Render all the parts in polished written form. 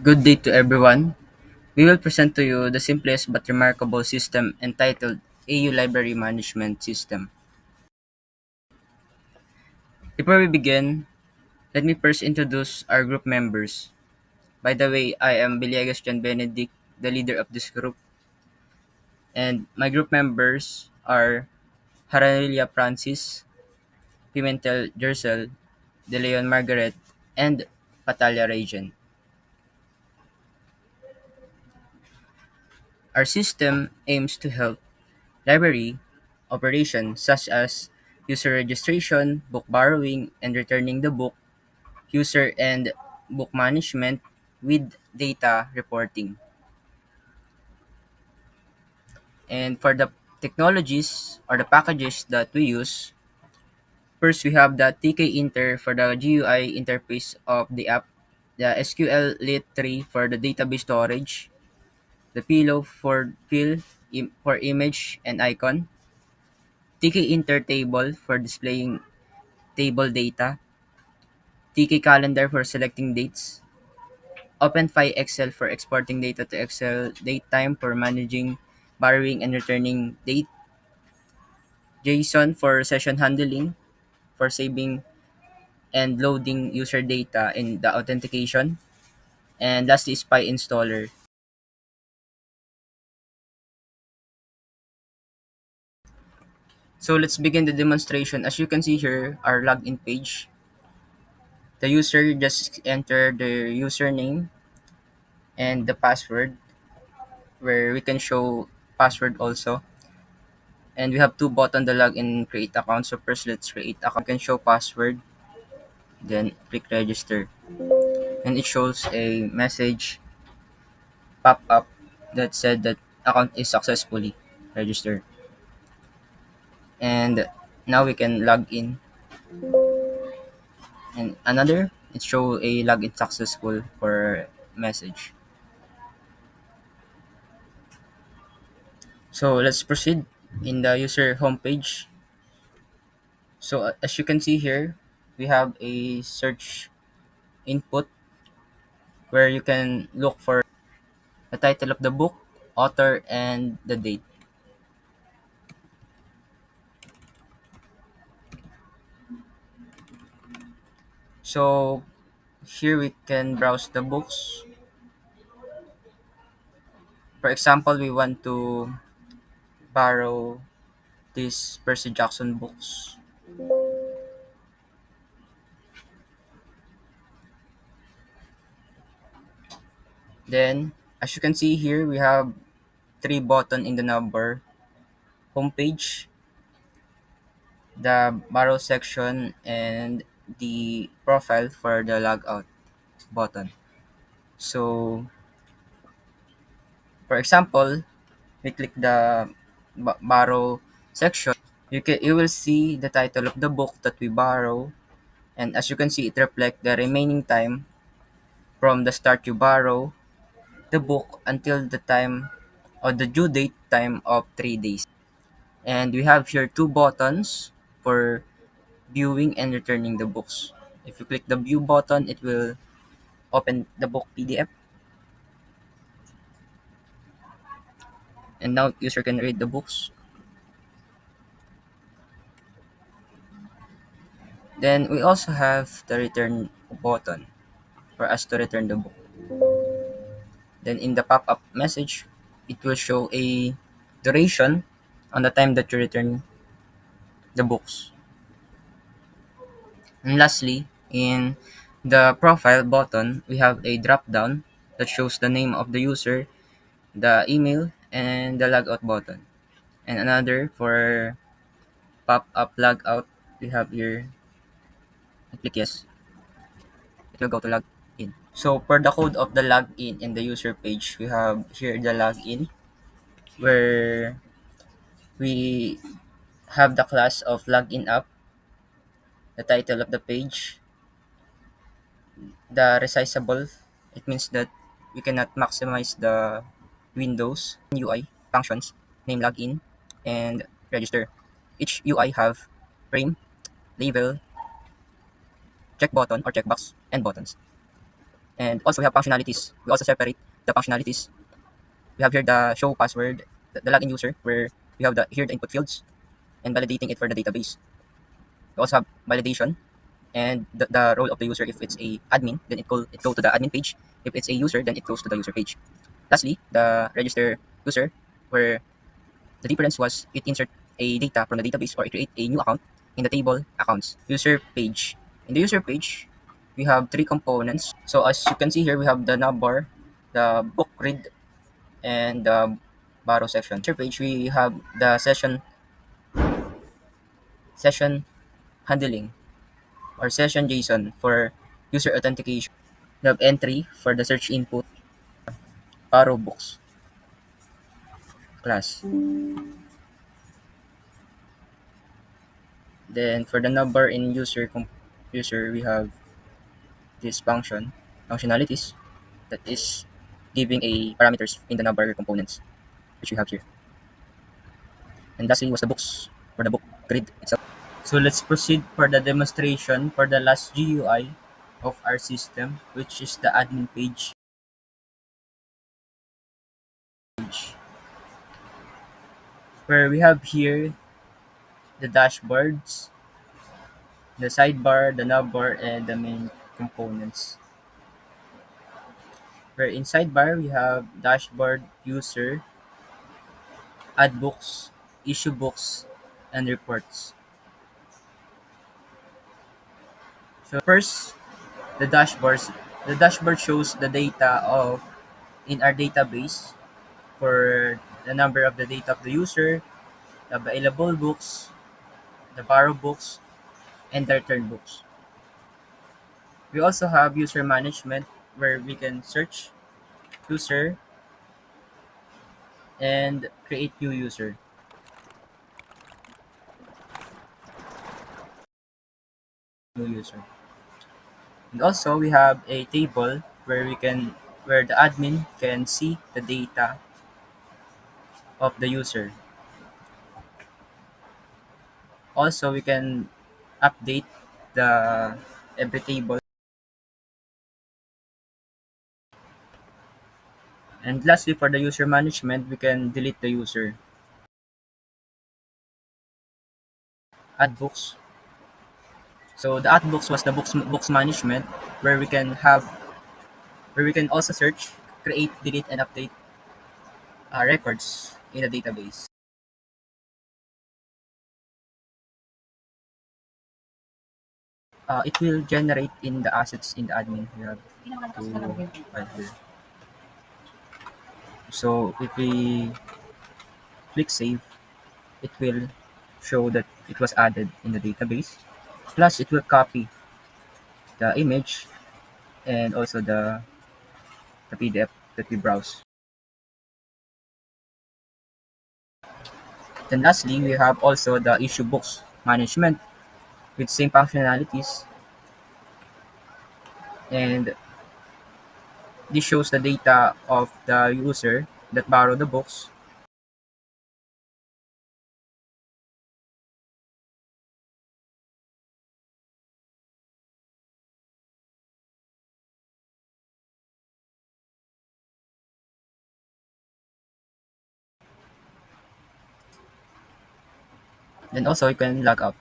Good day to everyone. We will present to you the simplest but remarkable system entitled AU Library Management System. Before we begin, let me first introduce our group members. By the way, I am Villegas John Benedict, the leader of this group, and my group members are Haranilia Francis, Pimentel Jersel, De Leon Margaret, and Patalia Rajan. Our system aims to help library operations such as user registration, book borrowing, and returning the book, user and book management with data reporting. And for the technologies or the packages that we use, first we have the TK Inter for the GUI interface of the app, the SQL Lit 3 for the database storage, the Pillow for for image and icon, TK Inter table for displaying table data, TK Calendar for selecting dates, OpenFi Excel for exporting data to Excel, DateTime for managing borrowing and returning date, JSON for session handling for saving and loading user data in the authentication, and lastly Spy Installer. So let's begin the demonstration. As you can see here, our login page. The user just enter their username and the password where we can show password also. And we have two buttons, the login and create account. So first let's create account. You can show password, then click register. And it shows a message pop up that said that account is successfully registered. And now we can log in. And another, it show a login successful for message. So let's proceed in the user homepage. So as you can see here, we have a search input where you can look for the title of the book, author, and the date. So here we can browse the books. For example, we want to borrow these Percy Jackson books. Then, as you can see here, we have three buttons in the number homepage, the borrow section, and the profile for the logout button. So, for example, we click the borrow section. You will see the title of the book that we borrow, and as you can see, it reflects the remaining time from the start you borrow the book until the time or the due date time of 3 days. And we have here two buttons for viewing and returning the books. If you click the view button, it will open the book PDF, and now user can read the books. Then we also have the return button for us to return the book. Then in the pop-up message, it will show a duration on the time that you return the books. And lastly, in the profile button, we have a drop down that shows the name of the user, the email, and the logout button. And another for pop-up logout, we have here, I click yes, it will go to log in. So for the code of the login in the user page, we have here the login where we have the class of login app, the title of the page, the resizable. It means that we cannot maximize the windows, UI, functions, name login, and register. Each UI have frame, label, check button or checkbox, and buttons. And also we have functionalities. We also separate the functionalities. We have here the show password, the login user, where we have here the input fields and validating it for the database. We also have validation and the role of the user. If it's a admin, then it go to the admin page. If it's a user, then it goes to the user page. Lastly, the register user, where the difference was it insert a data from the database or it create a new account in the table accounts. User page. In the user page, we have three components. So as you can see here, we have the navbar, the book read, and the borrow section. User page, we have the session handling or session JSON for user authentication. We have entry for the search input, borrow books class. Then for the number in user, we have this functionalities that is giving a parameters in the number components which we have here. And lastly was the books for the book grid itself. So let's proceed for the demonstration for the last GUI of our system, which is the admin page, where we have here the dashboards, the sidebar, the navbar, and the main components. Where in sidebar we have dashboard, user, add books, issue books, and reports. So first, the dashboards. The dashboard shows the data of in our database for the number of the data of the user, the available books, the borrow books, and the return books. We also have user management where we can search user and create new user. And also we have a table where the admin can see the data of the user. Also we can update the every table. And lastly, for the user management, we can delete the user. Add books. So the add books was the books management where we can also search, create, delete, and update records in the database. It will generate in the assets in the admin. We have to add here. So if we click save, it will show that it was added in the database. Plus, it will copy the image and also the PDF that we browse. Then lastly, we have also the issue books management with same functionalities, and this shows the data of the user that borrowed the books. Then also you can log out.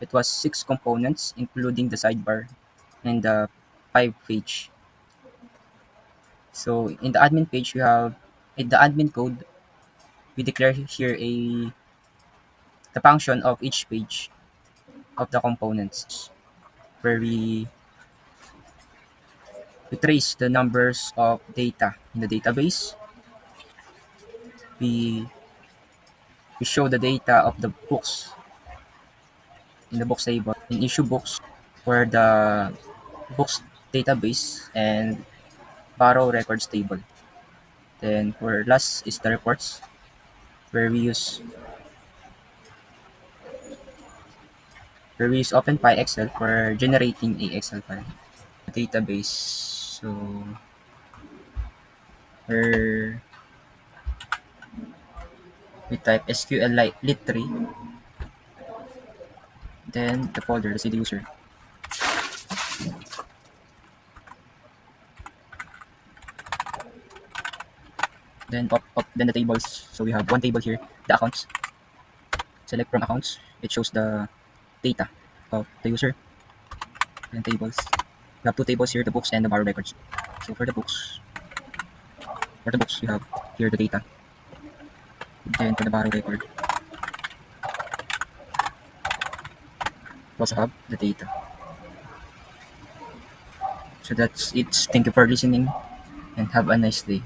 It was 6 components including the sidebar and the 5 page. So in the admin page we have in the admin code we declare here a the function of each page of the components where we trace the numbers of data in the database. We show the data of the books in the books table in issue books for the books database and borrow records table. Then for last is the reports where we use OpenPy Excel for generating a Excel file database. So where we type SQL like lit3 Then the folder, the CD user. Then the tables. So we have one table here, the accounts. Select from accounts. It shows the data of the user. And tables. We have two tables here, the books and the borrow records. So for the books, we have here the data. Then for the borrow record, we also have the data. So that's it. Thank you for listening and have a nice day.